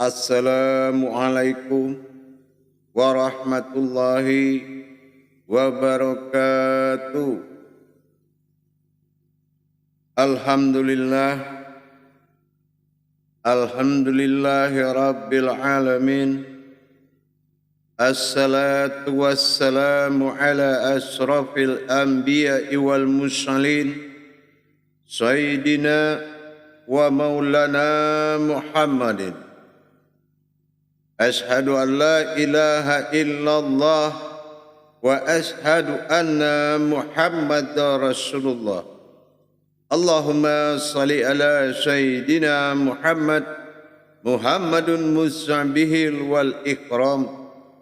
Assalamualaikum warahmatullahi wabarakatuh. Alhamdulillah, alhamdulillahi rabbil alamin. Assalatu wassalamu ala asrafil anbiya'i wal mursalin, Sayyidina wa maulana Muhammadin. Ashhadu an la ilaha illallah wa ashhadu anna Muhammadar Rasulullah. Allahumma salli ala Sayyidina Muhammadun musabihil wal ikram,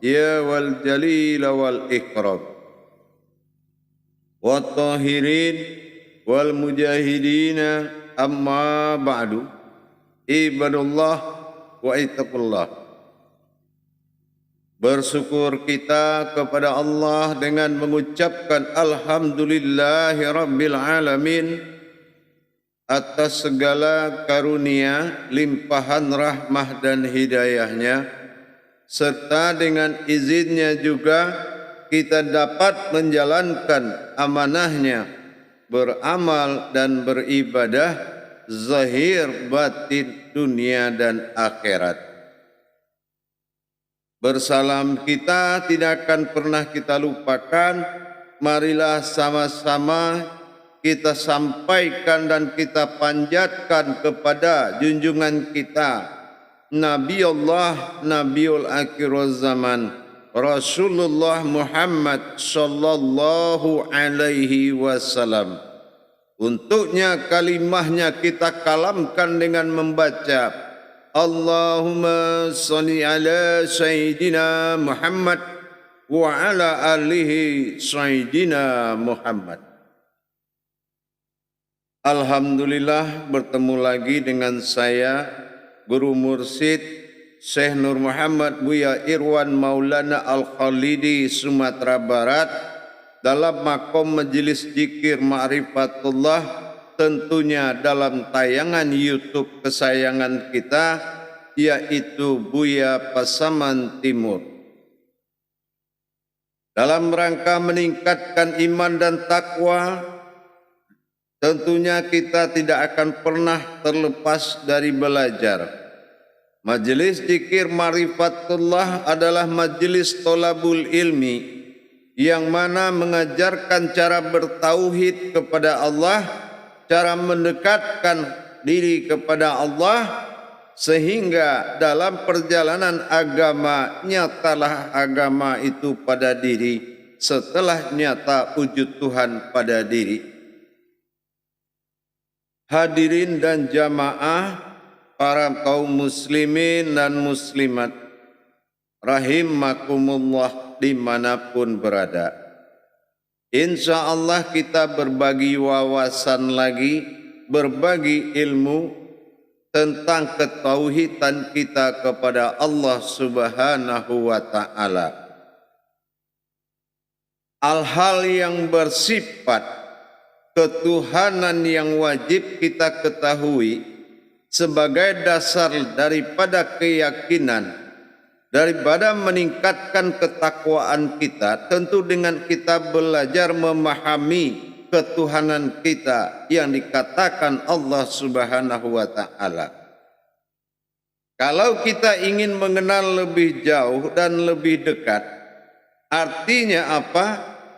ya wal jalil wal ikram. Wa tahirin wal mujahidina amma ba'du. Ibadullah wa ittaqullah. Bersyukur kita kepada Allah dengan mengucapkan Alhamdulillahi Rabbil Alamin atas segala karunia, limpahan rahmah dan hidayahnya, serta dengan izinnya juga kita dapat menjalankan amanahnya, beramal dan beribadah, zahir batin dunia dan akhirat. Bersalam kita tidak akan pernah kita lupakan. Marilah sama-sama kita sampaikan dan kita panjatkan kepada junjungan kita, Nabi Allah, Nabiul Akhirul Zaman, Rasulullah Muhammad sallallahu alaihi wasallam. Untuknya kalimahnya kita kalamkan dengan membaca Allahumma salli ala Sayyidina Muhammad wa ala alihi Sayyidina Muhammad. Alhamdulillah, bertemu lagi dengan saya, Guru Mursyid Syekh Nur Muhammad Buya Irwan Maulana Al-Khalidi, Sumatera Barat, dalam makom Majelis Zikir Ma'rifatullah, tentunya dalam tayangan YouTube kesayangan kita, yaitu Buya Pasaman Timur. Dalam rangka meningkatkan iman dan takwa, tentunya kita tidak akan pernah terlepas dari belajar. Majelis Zikir Ma'rifatullah adalah majelis tolabul ilmi yang mana mengajarkan cara bertauhid kepada Allah, cara mendekatkan diri kepada Allah, sehingga dalam perjalanan agama nyatalah agama itu pada diri setelah nyata wujud Tuhan pada diri. Hadirin dan jamaah, para kaum muslimin dan muslimat, rahimakumullah dimanapun berada. Insya Allah kita berbagi wawasan lagi, berbagi ilmu tentang ketauhidan kita kepada Allah Subhanahu wa Ta'ala. Hal-hal yang bersifat ketuhanan yang wajib kita ketahui sebagai dasar daripada keyakinan, daripada meningkatkan ketakwaan kita, tentu dengan kita belajar memahami ketuhanan kita yang dikatakan Allah Subhanahu wa Ta'ala. Kalau kita ingin mengenal lebih jauh dan lebih dekat, artinya apa?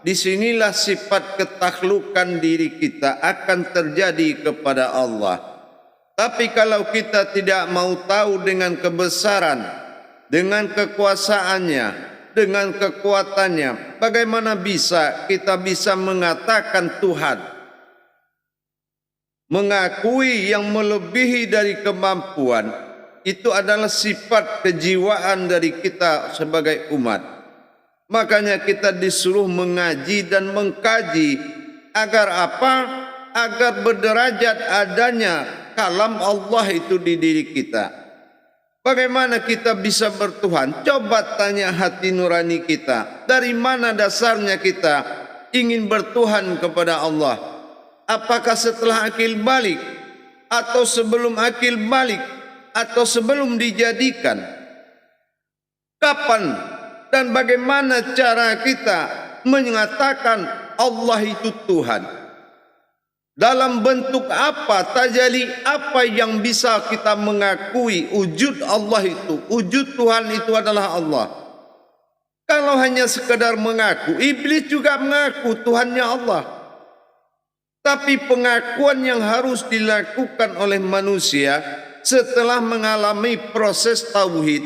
Disinilah sifat ketakhlukan diri kita akan terjadi kepada Allah. Tapi kalau kita tidak mau tahu dengan kebesaran, dengan kekuasaannya, dengan kekuatannya, bagaimana kita bisa mengatakan Tuhan? Mengakui yang melebihi dari kemampuan, itu adalah sifat kejiwaan dari kita sebagai umat. Makanya kita disuruh mengaji dan mengkaji. Agar apa? Agar berderajat adanya kalam Allah itu di diri kita. Bagaimana kita bisa bertuhan? Coba tanya hati nurani kita. Dari mana dasarnya kita ingin bertuhan kepada Allah? Apakah setelah akil balik? Atau sebelum akil balik? atau sebelum dijadikan? Kapan dan bagaimana cara kita mengatakan Allah itu Tuhan? Dalam bentuk apa, tajalli apa yang bisa kita mengakui wujud Allah itu, wujud Tuhan itu adalah Allah? Kalau hanya sekedar mengaku, iblis juga mengaku Tuhannya Allah. Tapi pengakuan yang harus dilakukan oleh manusia setelah mengalami proses tauhid,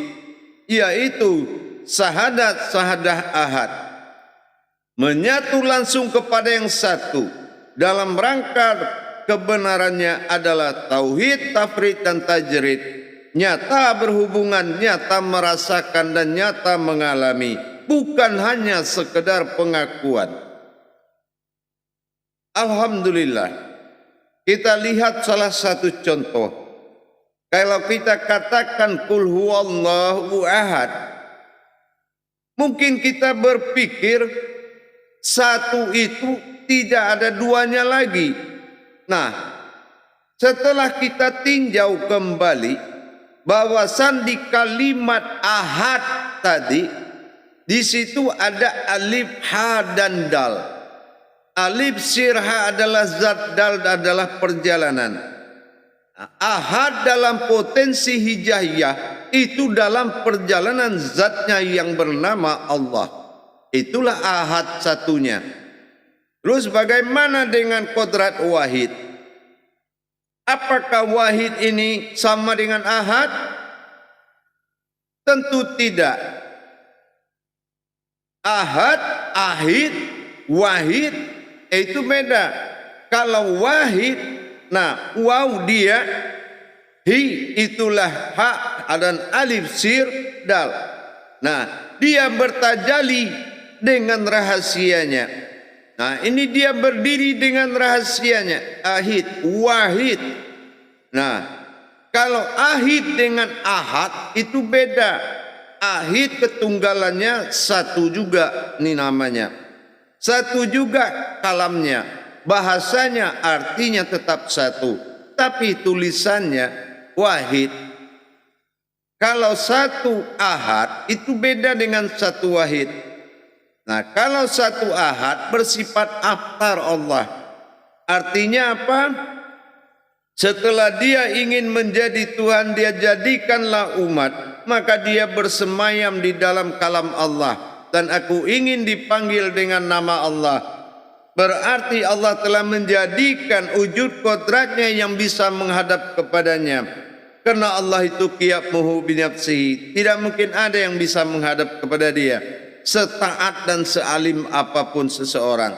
yaitu syahadah ahad, menyatu langsung kepada yang satu dalam rangka kebenarannya adalah tauhid, tafrid dan tajrid, nyata berhubungan, nyata merasakan dan nyata mengalami, bukan hanya sekedar pengakuan. Alhamdulillah, kita lihat salah satu contoh. Kalau kita katakan kul huwallahu ahad, mungkin kita berpikir satu itu tidak ada duanya lagi. Nah, setelah kita tinjau kembali bahwasan di kalimat ahad tadi, di situ ada alif, ha dan dal. Alif sirha adalah zat, dal adalah perjalanan. Ahad dalam potensi hijaiyah itu dalam perjalanan zatnya yang bernama Allah. Itulah ahad satunya. Terus bagaimana dengan kodrat wahid? Apakah wahid ini sama dengan ahad? Tentu tidak. Ahad, ahid, wahid itu beda. Kalau wahid, nah waw dia, hi itulah ha dan alif sir dal. Nah, dia bertajali dengan rahasianya. Nah, ini dia berdiri dengan rahasianya. Ahid, wahid. Nah, kalau ahid dengan ahad itu beda. Ahid ketunggalannya satu juga, ini namanya. Satu juga kalamnya, bahasanya artinya tetap satu, tapi tulisannya wahid. Kalau satu ahad itu beda dengan satu wahid. Nah, kalau satu ahad bersifat aftar Allah. Artinya apa? Setelah dia ingin menjadi Tuhan, dia jadikanlah umat, maka dia bersemayam di dalam kalam Allah. Dan aku ingin dipanggil dengan nama Allah. Berarti Allah telah menjadikan wujud kodratnya yang bisa menghadap kepadanya. Karena Allah itu qiyyamuhu binafsihi. Tidak mungkin ada yang bisa menghadap kepada dia, setaat dan sealim apapun seseorang.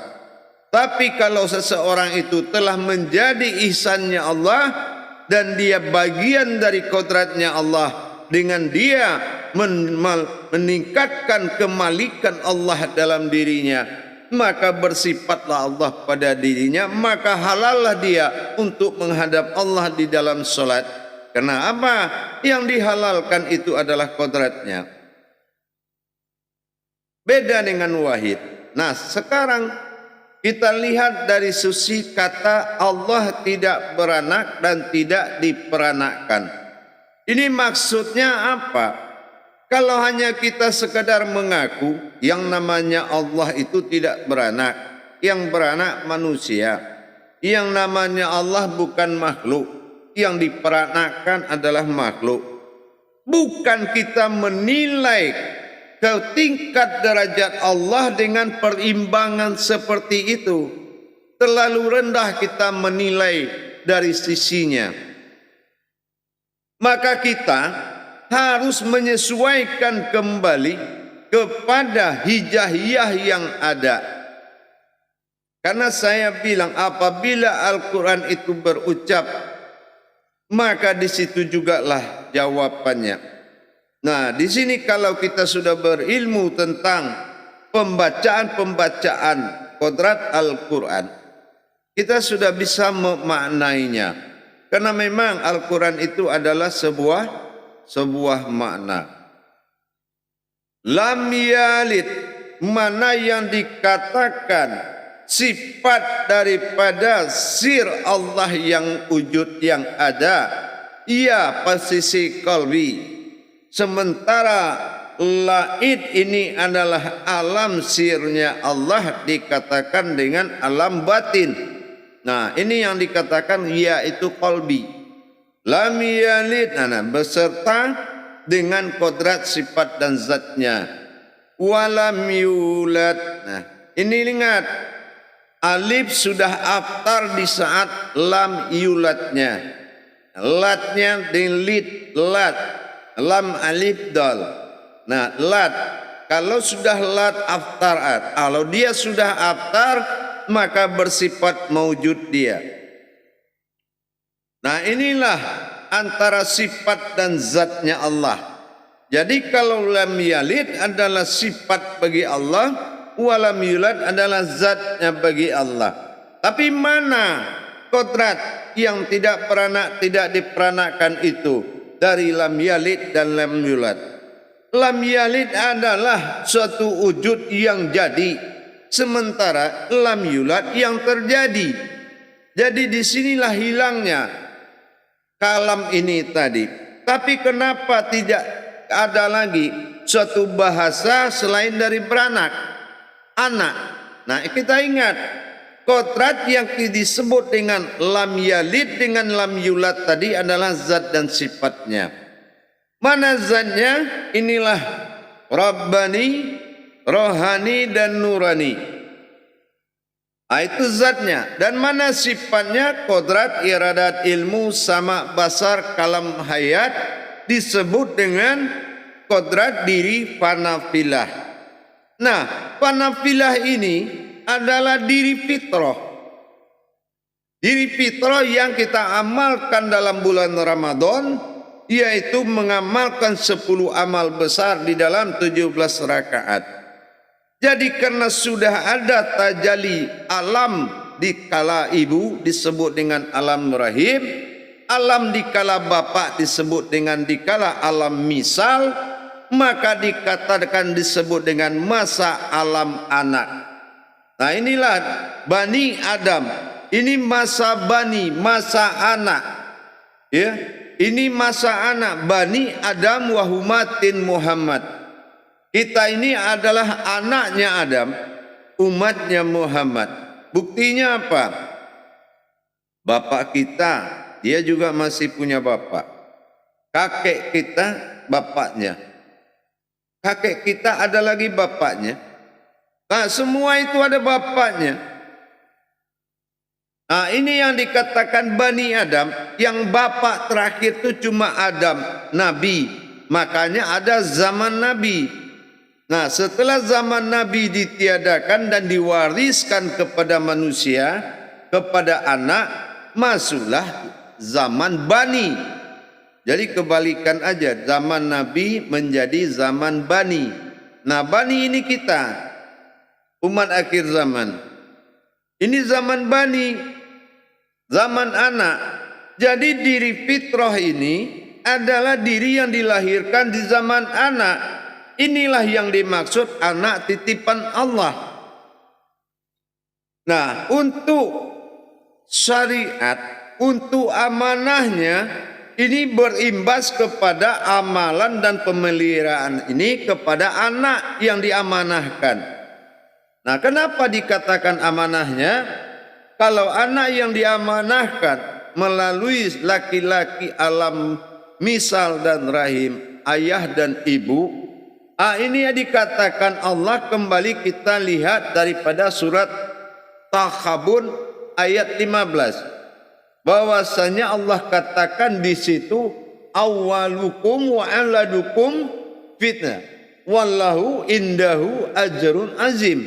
Tapi kalau seseorang itu telah menjadi ihsannya Allah dan dia bagian dari kodratnya Allah, dengan dia meningkatkan kemalikan Allah dalam dirinya, maka bersifatlah Allah pada dirinya, maka halallah dia untuk menghadap Allah di dalam solat. Karena apa? Yang dihalalkan itu adalah kodratnya. Beda dengan wahid. Nah, sekarang kita lihat dari sisi kata Allah tidak beranak dan tidak diperanakkan. Ini maksudnya apa? Kalau hanya kita sekadar mengaku yang namanya Allah itu tidak beranak, yang beranak manusia, yang namanya Allah bukan makhluk, yang diperanakkan adalah makhluk. Bukan kita menilai ke tingkat derajat Allah dengan perimbangan seperti itu. Terlalu rendah kita menilai dari sisinya. Maka kita harus menyesuaikan kembali kepada hijaiyah yang ada. Karena saya bilang apabila Al-Quran itu berucap, maka di situ jugalah jawabannya. Nah, di sini kalau kita sudah berilmu tentang pembacaan kodrat Al-Quran, kita sudah bisa memaknainya. Karena memang Al-Quran itu adalah sebuah makna. Lam yalid, mana yang dikatakan sifat daripada sir Allah yang wujud yang ada, ia posisi qalbi. Sementara laid ini adalah alam sirnya Allah, dikatakan dengan alam batin. Nah, ini yang dikatakan yaitu qalbi. Lam yalid, beserta dengan kodrat sifat dan zatnya. Walam yulad. Nah, ini ingat, alif sudah aftar di saat lam yuladnya. Latnya di lid, lat. Lam alif dal. Nah, lat. Kalau sudah lat aftar, kalau dia sudah aftar, maka bersifat maujud dia. Nah, inilah antara sifat dan zatnya Allah. Jadi kalau lam yalid adalah sifat bagi Allah, walam yulad adalah zatnya bagi Allah. Tapi mana kodrat yang tidak peranak, tidak diperanakkan itu dari lam yalid dan lam yulad? Lam yalid adalah suatu wujud yang jadi, sementara lam yulad yang terjadi. Jadi disinilah hilangnya kalam ini tadi. Tapi kenapa tidak ada lagi suatu bahasa selain dari beranak, anak? Nah, kita ingat kodrat yang disebut dengan lam yalid dengan lam yulad tadi adalah zat dan sifatnya. Mana zatnya? Inilah Rabbani, Rohani dan Nurani. Itu zatnya. Dan mana sifatnya? Kodrat, iradat, ilmu, sama, basar, kalam, hayat disebut dengan kodrat diri panafilah. Nah, panafilah ini adalah diri fitrah. Diri fitrah yang kita amalkan dalam bulan Ramadan, yaitu mengamalkan 10 amal besar di dalam 17 rakaat. Jadi karena sudah ada tajalli alam di kala ibu disebut dengan alam rahim, alam di kala bapak disebut dengan dikala alam misal, maka dikatakan disebut dengan masa alam anak. Nah, inilah Bani Adam. Ini masa bani, masa anak. Ya, ini masa anak Bani Adam wa humatin Muhammad. Kita ini adalah anaknya Adam, umatnya Muhammad. Buktinya apa? Bapak kita, dia juga masih punya bapak. Kakek kita, bapaknya. Kakek kita ada lagi bapaknya. Nah, semua itu ada bapaknya. Nah, ini yang dikatakan Bani Adam, yang bapak terakhir itu cuma Adam, Nabi. Makanya ada zaman Nabi. Nah, setelah zaman Nabi ditiadakan dan diwariskan kepada manusia, kepada anak, masuklah zaman Bani. Jadi kebalikan aja, zaman Nabi menjadi zaman Bani. Nah, Bani ini kita, umat akhir zaman. Ini zaman Bani, zaman anak. Jadi diri fitrah ini adalah diri yang dilahirkan di zaman anak. Inilah yang dimaksud anak titipan Allah. Nah, untuk syariat, untuk amanahnya, ini berimbas kepada amalan dan pemeliharaan ini kepada anak yang diamanahkan. Nah, kenapa dikatakan amanahnya? Kalau anak yang diamanahkan melalui laki-laki alam misal dan rahim, ayah dan ibu, ini dikatakan Allah. Kembali kita lihat daripada surat Takhabun ayat 15. Bahwasanya Allah katakan di situ, awwalukum wa aladukum fitnah wallahu indahu ajrun azim.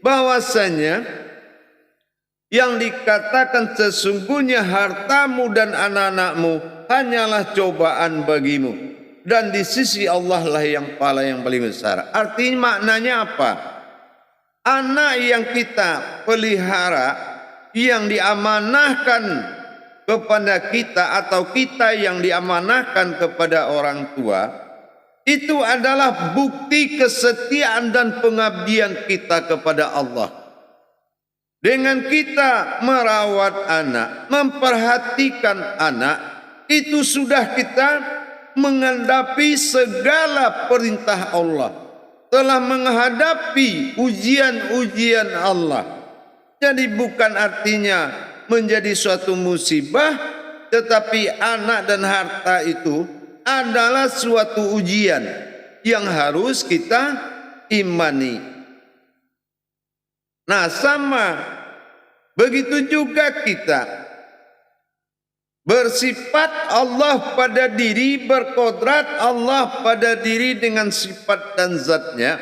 Bahwasanya yang dikatakan sesungguhnya hartamu dan anak-anakmu hanyalah cobaan bagimu. Dan di sisi Allah lah yang paling besar. Artinya maknanya apa? Anak yang kita pelihara, yang diamanahkan kepada kita atau kita yang diamanahkan kepada orang tua, itu adalah bukti kesetiaan dan pengabdian kita kepada Allah. Dengan kita merawat anak, memperhatikan anak, itu sudah kita menghadapi segala perintah Allah, telah menghadapi ujian-ujian Allah. Jadi bukan artinya menjadi suatu musibah, tetapi anak dan harta itu adalah suatu ujian yang harus kita imani. Nah, sama begitu juga kita bersifat Allah pada diri, berkodrat Allah pada diri dengan sifat dan zatnya,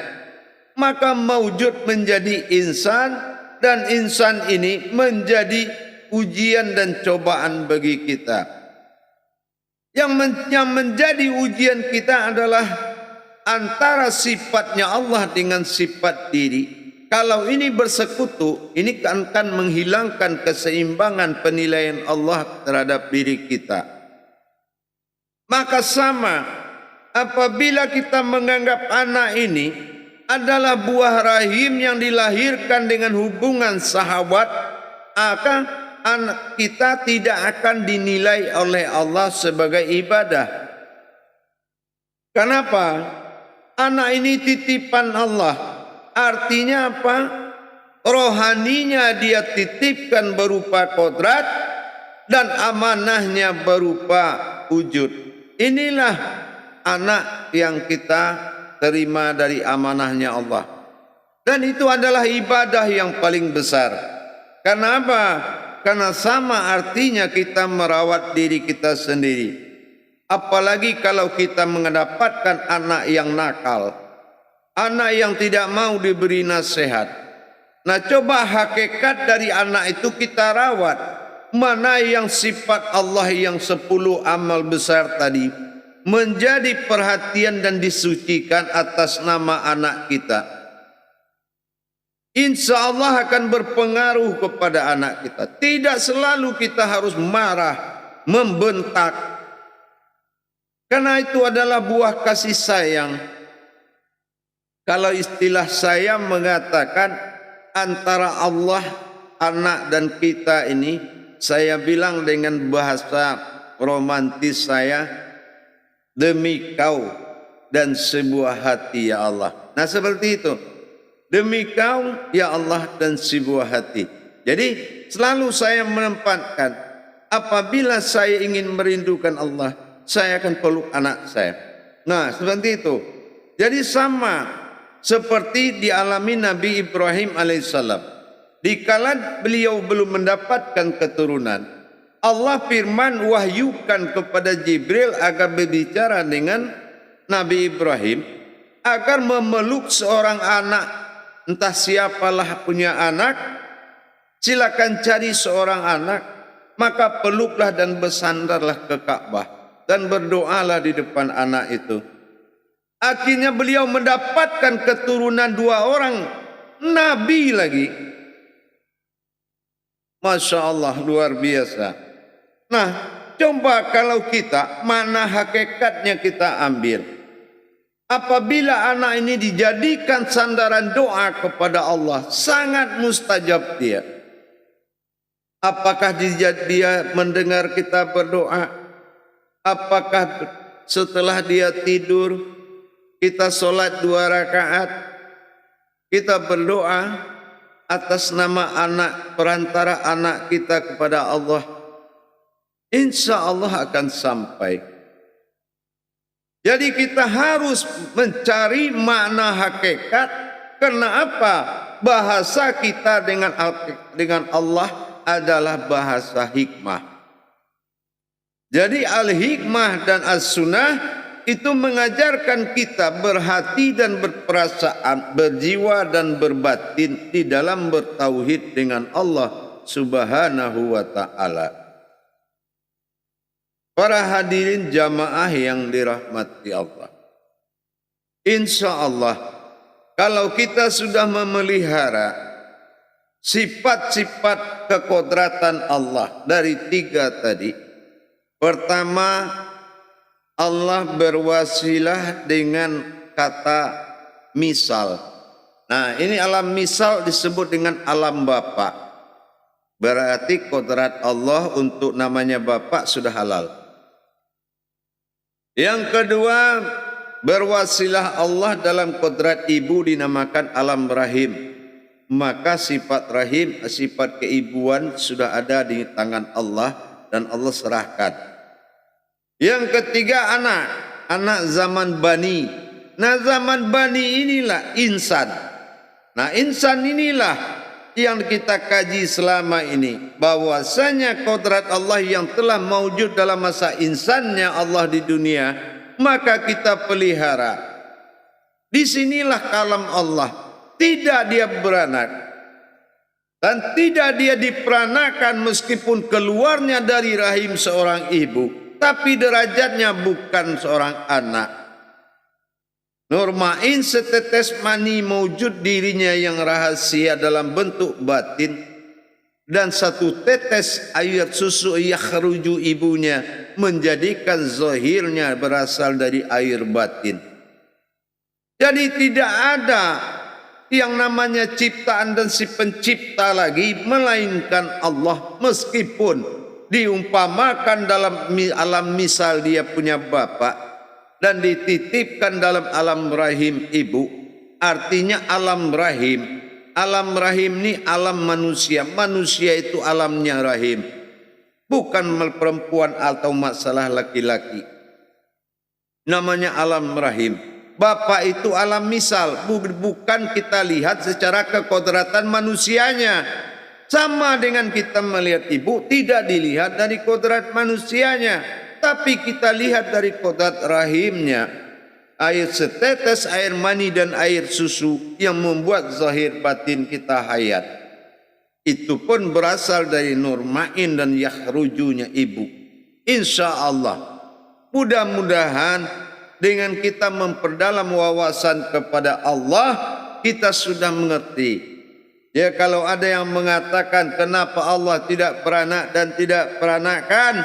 maka maujud menjadi insan, dan insan ini menjadi ujian dan cobaan bagi kita. Yang menjadi ujian kita adalah antara sifatnya Allah dengan sifat diri. Kalau ini bersekutu, ini akan menghilangkan keseimbangan penilaian Allah terhadap diri kita. Maka sama, apabila kita menganggap anak ini adalah buah rahim yang dilahirkan dengan hubungan sahabat, maka anak kita tidak akan dinilai oleh Allah sebagai ibadah. Kenapa? Anak ini titipan Allah. Artinya apa? Rohaninya dia titipkan berupa kodrat, dan amanahnya berupa wujud. Inilah anak yang kita terima dari amanahnya Allah. Dan itu adalah ibadah yang paling besar. Karena apa? Karena sama artinya kita merawat diri kita sendiri. Apalagi kalau kita mendapatkan anak yang nakal, anak yang tidak mau diberi nasihat. Nah, coba hakikat dari anak itu kita rawat. Mana yang sifat Allah yang 10 amal besar tadi menjadi perhatian dan disucikan atas nama anak kita. Insya Allah akan berpengaruh kepada anak kita. Tidak selalu kita harus marah, membentak. Karena itu adalah buah kasih sayang. Kalau istilah saya mengatakan antara Allah, anak dan kita ini, saya bilang dengan bahasa romantis saya, demi kau dan sebuah hati ya Allah. Nah, seperti itu. Demi kau ya Allah dan sebuah hati. Jadi selalu saya menempatkan, apabila saya ingin merindukan Allah, saya akan peluk anak saya. Nah, seperti itu. Jadi sama seperti dialami Nabi Ibrahim alaihissalam. Dikala beliau belum mendapatkan keturunan, Allah firman wahyukan kepada Jibril agar berbicara dengan Nabi Ibrahim agar memeluk seorang anak. Entah siapalah punya anak, silakan cari seorang anak, maka peluklah dan bersandarlah ke Ka'bah dan berdoalah di depan anak itu. Akhirnya beliau mendapatkan keturunan 2 orang nabi lagi. Masya Allah, luar biasa. Nah, coba kalau kita, mana hakikatnya kita ambil. Apabila anak ini dijadikan sandaran doa kepada Allah, sangat mustajab dia. Apakah dia mendengar kita berdoa? Apakah setelah dia tidur, kita sholat 2 rakaat, kita berdoa atas nama anak, perantara anak kita kepada Allah, insya Allah akan sampai. Jadi kita harus mencari makna hakikat. Kenapa? Bahasa kita dengan Allah adalah bahasa hikmah. Jadi al-hikmah dan as-sunnah itu mengajarkan kita berhati dan berperasaan, berjiwa dan berbatin di dalam bertauhid dengan Allah Subhanahu wa ta'ala. Para hadirin jamaah yang dirahmati Allah, insya Allah kalau kita sudah memelihara sifat-sifat kekodratan Allah dari 3 tadi. Pertama, Allah berwasilah dengan kata misal. Nah, ini alam misal disebut dengan alam bapa. Berarti kodrat Allah untuk namanya bapak sudah halal. Yang kedua, berwasilah Allah dalam kodrat ibu dinamakan alam rahim. Maka sifat rahim, sifat keibuan sudah ada di tangan Allah dan Allah serahkan. Yang ketiga, anak zaman bani. Nah, zaman bani inilah insan. Nah, insan inilah yang kita kaji selama ini, bahwasanya kodrat Allah yang telah mewujud dalam masa insannya Allah di dunia, maka kita pelihara. Disinilah kalam Allah, tidak dia beranak dan tidak dia diperanakan meskipun keluarnya dari rahim seorang ibu, tapi derajatnya bukan seorang anak. Nurmain setetes mani mewujud dirinya yang rahasia dalam bentuk batin, dan satu tetes air susu yakhruju ibunya menjadikan zahirnya berasal dari air batin. Jadi tidak ada yang namanya ciptaan dan si pencipta lagi melainkan Allah, meskipun diumpamakan dalam alam misal dia punya bapak dan dititipkan dalam alam rahim ibu. Artinya alam rahim ni alam manusia, manusia itu alamnya rahim, bukan perempuan atau masalah laki-laki. Namanya alam rahim. Bapak itu alam misal, bukan kita lihat secara kekodratan manusianya. Sama dengan kita melihat ibu, tidak dilihat dari kodrat manusianya, tapi kita lihat dari kodrat rahimnya. Air setetes air mani dan air susu yang membuat zahir batin kita hayat. Itu pun berasal dari nurmain dan yakhrujunya ibu. Insya Allah, mudah-mudahan dengan kita memperdalam wawasan kepada Allah, kita sudah mengerti. Ya, kalau ada yang mengatakan kenapa Allah tidak beranak dan tidak peranakan,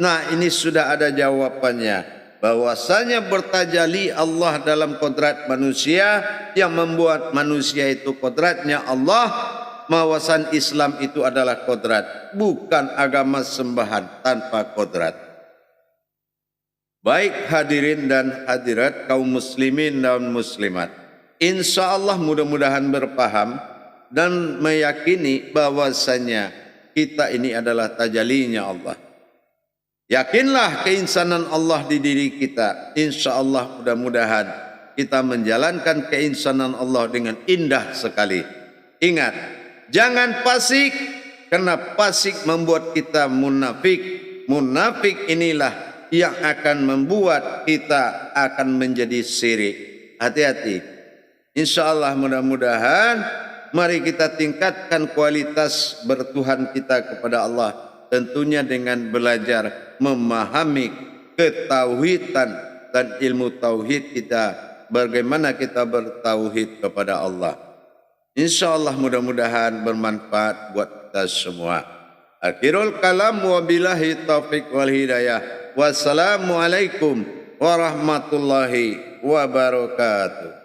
nah ini sudah ada jawabannya. Bahwasanya bertajali Allah dalam kodrat manusia yang membuat manusia itu kodratnya Allah. Wawasan Islam itu adalah kodrat, bukan agama sembahan tanpa kodrat. Baik hadirin dan hadirat kaum muslimin dan muslimat, insya Allah mudah-mudahan berpaham dan meyakini bahwasanya kita ini adalah tajalinya Allah. Yakinlah keinsanan Allah di diri kita. Insya Allah mudah-mudahan kita menjalankan keinsanan Allah dengan indah sekali. Ingat, jangan fasik, karena fasik membuat kita munafik. Munafik inilah yang akan membuat kita akan menjadi syirik. Hati-hati. Insya Allah mudah-mudahan mari kita tingkatkan kualitas bertuhan kita kepada Allah. Tentunya dengan belajar memahami ketauhidan dan ilmu tauhid kita. Bagaimana kita bertauhid kepada Allah. Insya Allah mudah-mudahan bermanfaat buat kita semua. Akhirul kalam wabillahi taufiq wal hidayah. Wassalamualaikum warahmatullahi wabarakatuh.